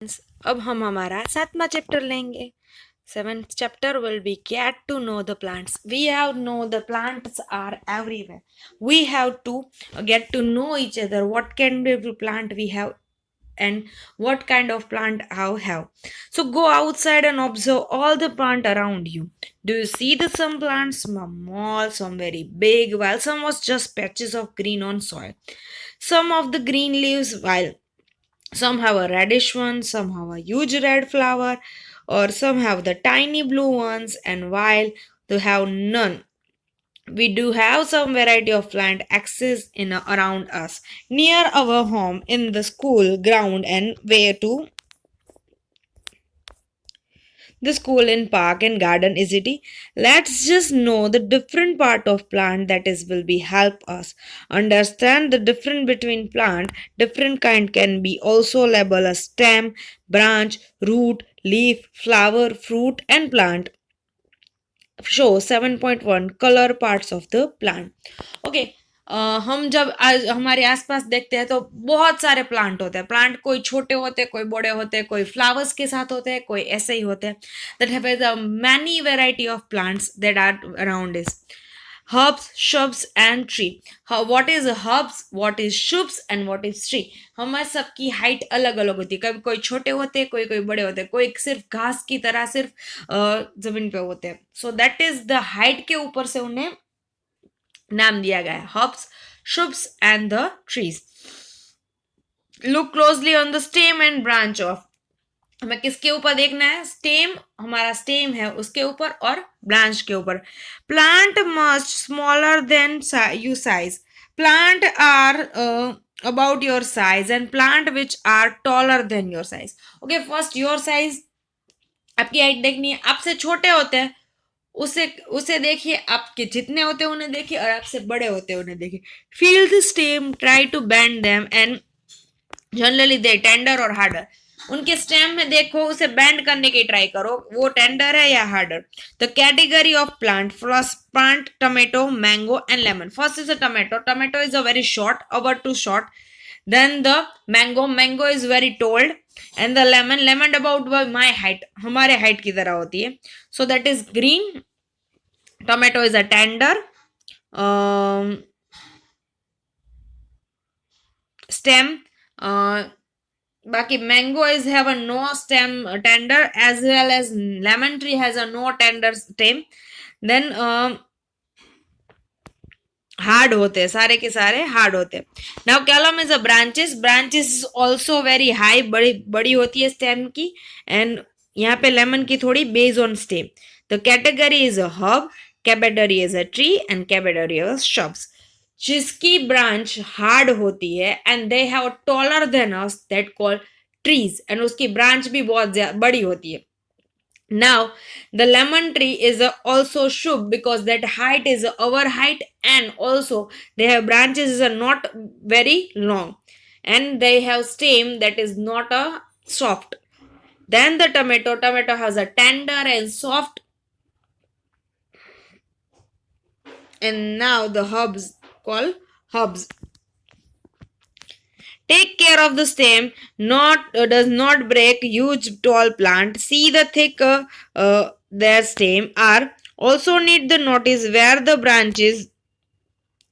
अब हम हमारा 7वां चैप्टर लेंगे. 7th chapter will be get to know the plants. We have know the plants are everywhere. We have to get to know each other. What kind of plant we have and what kind of plant I have. So go outside and observe all the plant around you. Do you see the some plants, some small, some very big, while some was just patches of green on soil. Some of the green leaves, while some have a reddish one, some have a huge red flower, or some have the tiny blue ones, and while they have none, we do have some variety of plant access in around us near our home, in the school ground, and where to the school, in park and garden easily. Let's just know the different part of plant that is will be help us understand the difference between plant. Different kind can be also labeled as stem, branch, root, leaf, flower, fruit, and plant. Show 7.1 color parts of the plant. Okay. हम जब आज हमारे आसपास देखते हैं तो बहुत सारे प्लांट होते हैं. प्लांट कोई छोटे होते हैं, कोई बड़े होते हैं, कोई फ्लावर्स के साथ होते हैं, कोई ऐसे ही होते हैं. That have many variety of plants that are around is herbs, shrubs and tree. What is herbs, what is shrubs and what is tree. हमारे सबकी हाइट अलग अलग होती है. कभी कोई छोटे होते हैं, कोई कोई बड़े होते हैं, कोई सिर्फ घास की तरह सिर्फ जमीन पे होते हैं. सो दैट इज द हाइट के ऊपर से उन्हें नाम दिया गया है. herbs, shrubs and the trees. Look closely on the stem and branch of. हमें किसके ऊपर देखना है? स्टेम, हमारा स्टेम है उसके ऊपर और ब्रांच के ऊपर. Plant must smaller than you size. Plant are about your size and plant which are taller than your size. Okay, first your size, आपकी हाइट देखनी है. आपसे छोटे होते हैं उसे उसे देखिए, आपके जितने होते हैं उन्हें देखिए, और आपसे बड़े होते हैं उन्हें देखिए. Feel the stem, try to bend them and generally they tender और हार्डर. उनके स्टेम में देखो, उसे बेंड करने की ट्राई करो, वो टेंडर है या harder. The category of plant. First plant tomato, mango and lemon. First is a tomato. Tomato is a very short, our too short. Then the mango. Mango is very tall. And the lemon. Lemon about my height, हमारे height की तरह होती है. So that is green. Tomato is a tender stem. Baki mango is have a no stem tender, as well as lemon tree has a no tender stem. Then hard होते हैं, सारे के सारे हार्ड होते हैं. Now Callum is a branches. Branches also very high, बड़ी बड़ी होती है स्टेम की. एंड यहाँ पे लेमन की थोड़ी base on stem. The category is a herb. Category is a tree and category is shrubs. जिसकी ब्रांच हार्ड होती है and they have taller than us, that called trees. And उसकी branch भी बहुत बड़ी होती है. Now, the lemon tree is also shrub because that height is our height, and also they have branches is not very long, and they have stem that is not a soft. Then the tomato. Tomato has a tender and soft. And now the herbs called herbs. Take care of the stem, not does not break huge tall plant. See the thick their stem are. Also need the notice where the branches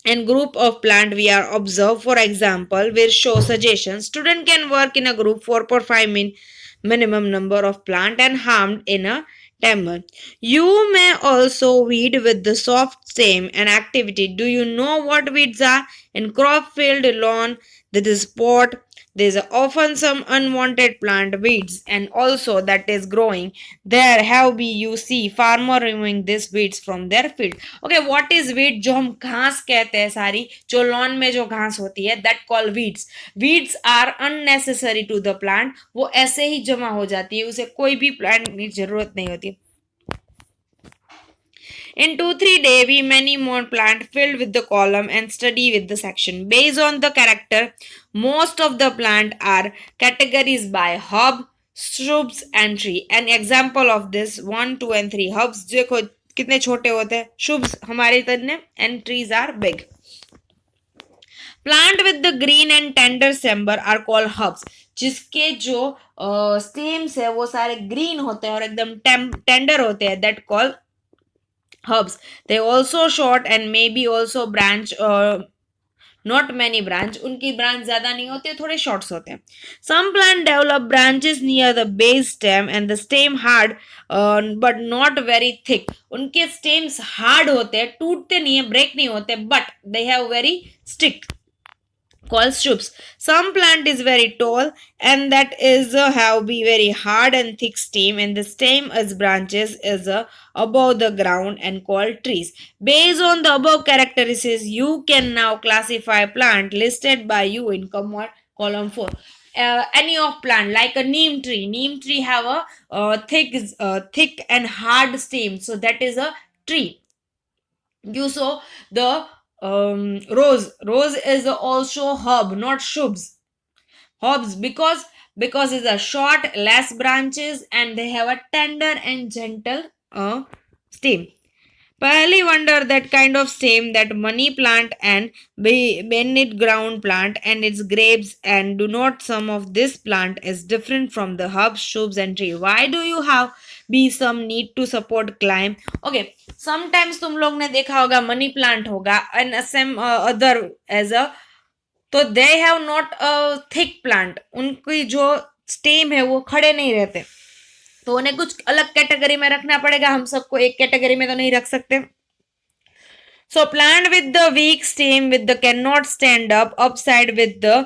and group of plant we are observe. For example, will show suggestions. Student can work in a group 4.5 minimum number of plant and harmed in a temple. You may also weed with the soft stem and activity. Do you know what weeds are? In crop field, lawn, there is spot. There is often some unwanted plant weeds and also that is growing. There have be you see farmer removing these weeds from their field. Okay, what is weed? जो हम घास कहते हैं सारी, जो lawn में जो घास होती है, that call weeds. Weeds are unnecessary to the plant. वो ऐसे ही जमा हो जाती है, उसे कोई भी प्लांट की जरूरत नहीं होती. In 2-3 days, we many more plant filled with the column and study with the section. Based on the character, most of the plant are categories by herb, shrubs and tree. An example of this 1, 2 and 3 herbs देखो कितने छोटे होते हैं. Shrubs हमारे तरह and trees are big. Plant with the green and tender stem are called herbs. जिसके जो stems है वो सारे ग्रीन होते हैं और एकदम टेंडर होते हैं, that call herbs. They also short and maybe also branch, not many branch, उनकी ब्रांच ज्यादा नहीं होती, थोड़े शॉर्ट्स होते हैं. Some plant develop branches near the base stem and the stem hard but not very thick. उनके stems hard होते हैं, टूटते नहीं है, ब्रेक नहीं होते, but they have very stick, called strips. Some plant is very tall and that is have be very hard and thick stem, and the stem as branches is above the ground and called trees. Based on the above characteristics, you can now classify plant listed by you in column 4. Any of plant like a neem tree have a thick and hard stem, so that is a tree. You saw the rose is also herb, not shrubs. Herbs because it's a short, less branches, and they have a tender and gentle stem. Pahali wonder that kind of stem that money plant and beneath ground plant and its grapes, and do not some of this plant is different from the herbs, shrubs and tree. Why do you have be some need to support climb? Okay, sometimes तुम लोग ने देखा होगा money plant होगा and some other as a, तो they have not a thick plant, उनकी जो stem है वो खड़े नहीं रहते, तो उन्हें कुछ अलग कैटेगरी में रखना पड़ेगा, हम सबको एक कैटेगरी में तो नहीं रख सकते. So plant with the weak stem with the cannot stand up upside with the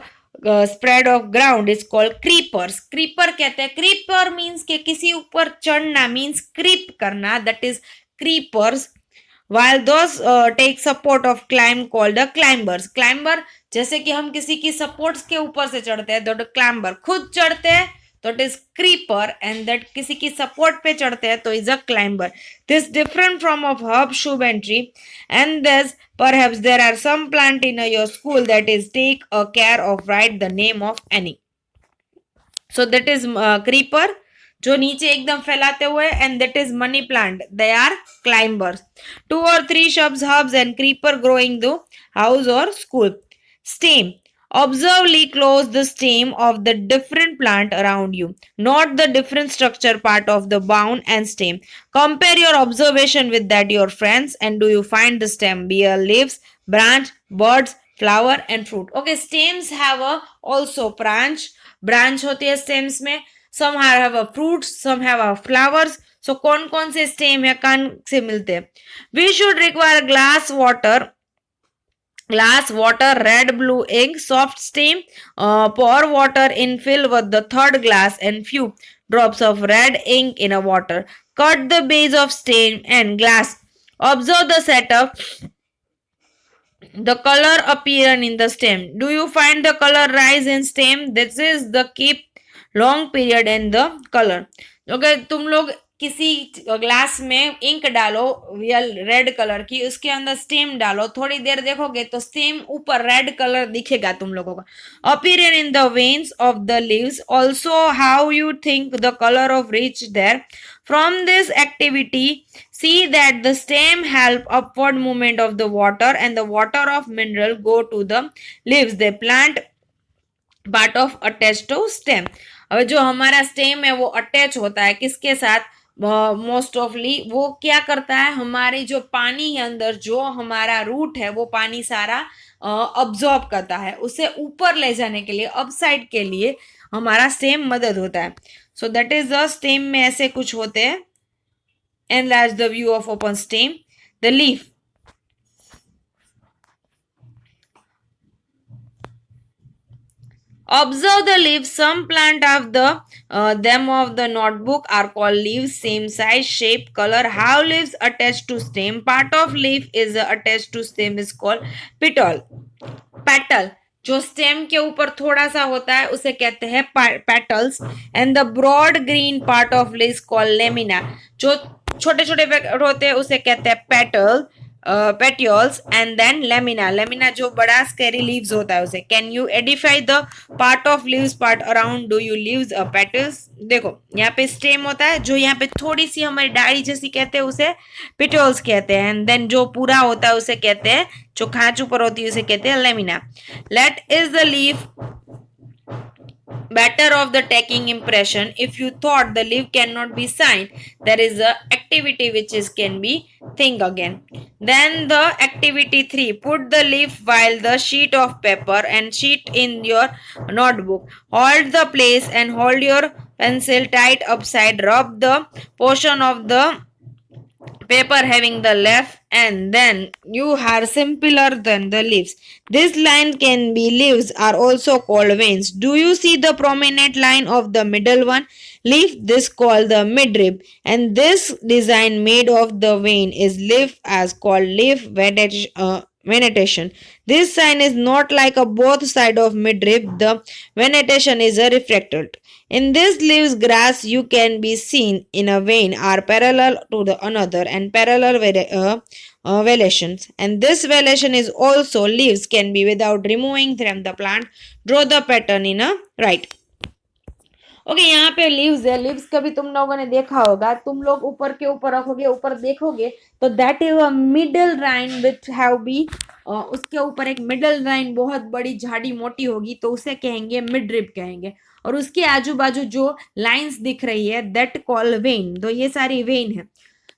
spread of ground is called creepers. Creeper कहते हैं, creeper means कि किसी ऊपर चढ़ना, means creep करना, that is creepers. While those take support of climb called the climbers. Climber जैसे कि हम किसी की सपोर्ट्स के ऊपर से चढ़ते हैं, तो क्लाइंबर खुद चढ़ते हैं तो it is creeper, and that किसी की सपोर्ट पे चढ़ते हैं तो is a climber. This different from of herb, shrub and tree, and thus perhaps there are some plant in your school that is take a care of write the name of any. So that is creeper जो नीचे एकदम फैलाते हुए, and that is money plant, they are climbers. 2 or 3 shrubs, herbs and creeper growing the house or school. Stem. Observely close the stem of the different plant around you, not the different structure part of the bound and stem. Compare your observation with that your friends, and do you find the stem bear leaves, branch, buds, flower and fruit? Okay, stems have a also branch होती है stems में, some have a fruits, some have a flowers. So कौन कौन से stem है, कौन से मिलते हैं? We should require glass water, red blue ink, soft steam, pour water in, fill with the third glass and few drops of red ink in a water. Cut the base of stem and glass. Observe the setup. The color appear in the stem. Do you find the color rise in stem? This is the keep long period in the color. Okay, तुम लोग किसी glass में ink डालो real red colour की, उसके अंदर stem डालो, थोड़ी देर देखोगे तो स्टेम ऊपर रेड कलर दिखेगा तुम लोगों का. Appear in the veins of the leaves. Also how you think the colour of rich there. From this activity see that the stem help upward movement of the water, and the water of mineral go to the leaves. The plant part of attached to stem. अब जो हमारा stem है वो attach होता है किसके साथ, most ऑफली वो क्या करता है, हमारे जो पानी है अंदर, जो हमारा रूट है वो पानी सारा अब्जॉर्ब करता है, उसे ऊपर ले जाने के लिए, अपसाइड के लिए हमारा स्टेम मदद होता है. So that is the stem में ऐसे कुछ होते हैं. Enlarge the view of open stem. The leaf. Observe the leaves. Some plant of the them of the notebook are called leaves. Same size, shape, color. How leaves attached to stem. Part of leaf is attached to stem is called petal. Petal. जो stem के ऊपर थोड़ा सा होता है उसे कहते हैं petals. And the broad green part of leaves called lamina. जो छोटे छोटे होते हैं उसे कहते हैं पेट्यूल्स. एंड देन लेमिना जो बड़ा स्केरी लीव्स होता है उसे. Can you Edify the part of leaves part around do you leaves petals. देखो यहाँ पे स्टेम होता है, जो यहाँ पे थोड़ी सी हमारी डाढ़ी जैसी कहते हैं उसे पेट्यूल्स कहते हैं. एंड देन जो पूरा होता है उसे कहते हैं, जो खांच ऊपर होती है उसे कहते हैं lamina. Let is the leaf better of the taking impression. If you thought the leaf cannot be signed, there is a activity which is can be think again. Then the activity 3, put the leaf while the sheet of paper and sheet in your notebook, hold the place and hold your pencil tight upside, rub the portion of the paper having the left, and then you are simpler than the leaves. This line can be leaves are also called veins. Do you see the prominent line of the middle one? Leaf, this called the midrib, and this design made of the vein is leaf as called leaf venetation. This sign is not like a both side of midrib. The venetation is a refracted. In this leaves grass you can be seen in a vein are parallel to the another and parallel variations. And this variation is also leaves can be without removing from the plant. Draw the pattern in a right. Okay यहाँ पे leaves है, leaves कभी तुम लोगों ने देखा होगा, तुम लोग ऊपर के ऊपर रखोगे, ऊपर देखोगे तो that is a middle line which have be, उसके ऊपर एक मिडल लाइन बहुत बड़ी झाड़ी मोटी होगी तो उसे कहेंगे मिड रिब कहेंगे, और उसके आजू बाजू जो लाइंस दिख रही है दैट कॉल वेन, तो ये सारी वेन है।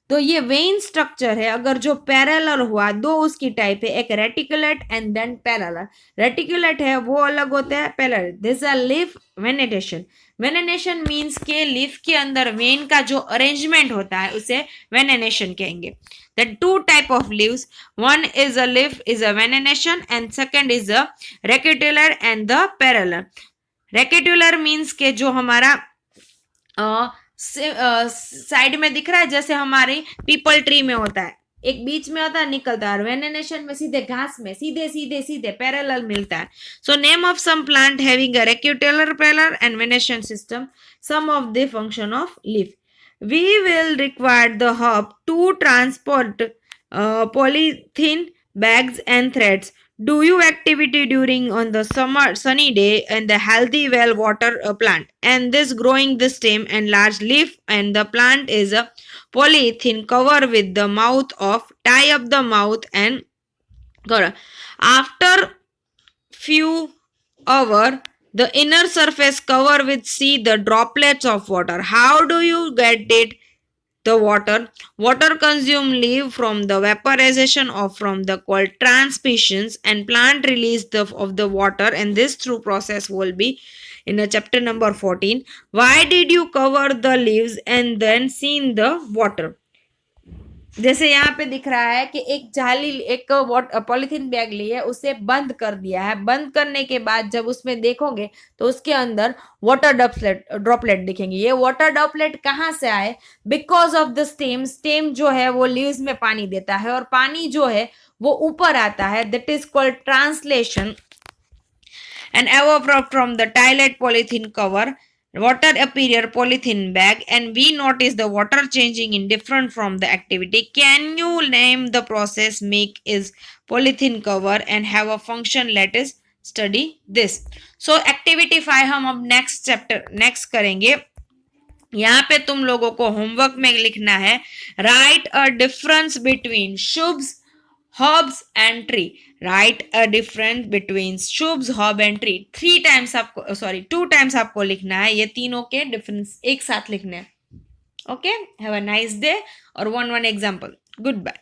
तो ये वेन स्ट्रक्चर है, अगर जो पैरेलल हुआ, दो उसकी टाइप है, एक reticulate and then parallel. Reticulate है वो अलग होता है, parallel this are leaf venation. Venation means के लीफ के अंदर वेन का जो अरेंजमेंट होता है उसे वेनेनेशन कहेंगे। The two type of leaves, one is a leaf is a venenation and second is a reticular and the parallel. Reticular means के जो हमारा साइड में दिख रहा है जैसे हमारे पीपल ट्री में होता है, एक बीच में होता है निकलता है, वेनेनेशन में सीधे घास में सीधे सीधे सीधे पैरेलल मिलता है। So name of some plant having a रेक्यूटेलर parallel and venation system, some of the function of leaf. We will require the hub to transport polythene bags and threads. Do you activity during on the summer sunny day and the healthy well water plant and this growing the stem and large leaf, and the plant is a polythene cover with the mouth of, tie up the mouth and cover. After few hour the inner surface cover with see the droplets of water. How do you get it? The water consume leave from the vaporization of from the called transpiration, and plant release of the water, and this through process will be in the chapter number 14. Why did you cover the leaves and then seen the water? जैसे यहाँ पे दिख रहा है कि एक जाली, एक पॉलिथीन बैग ली है, उसे बंद कर दिया है, बंद करने के बाद जब उसमें देखोगे तो उसके अंदर वाटर ड्रॉपलेट दिखेंगे। ये वाटर ड्रॉपलेट कहाँ से आए? Because of the stem, stem जो है वो लीव्स में पानी देता है और पानी जो है वो ऊपर आता है, that is called translation. And evaporate from the टाइलेट polythene cover water appear polythene bag, and we notice the water changing in different from the activity. Can you name the process make is polythene cover and have a function? Let us study this. So activity 5 हम अब next chapter next करेंगे। यहाँ पे तुम लोगों को homework में लिखना है राइट अ डिफरेंस बिटवीन शुभ्स, hobs and tree. Write a difference between shubs, hob and tree. 3 times आपको 2 times आपको लिखना है, ये तीनों के डिफरेंस एक साथ लिखने हैं। Okay, have a nice day और 1 example. Goodbye.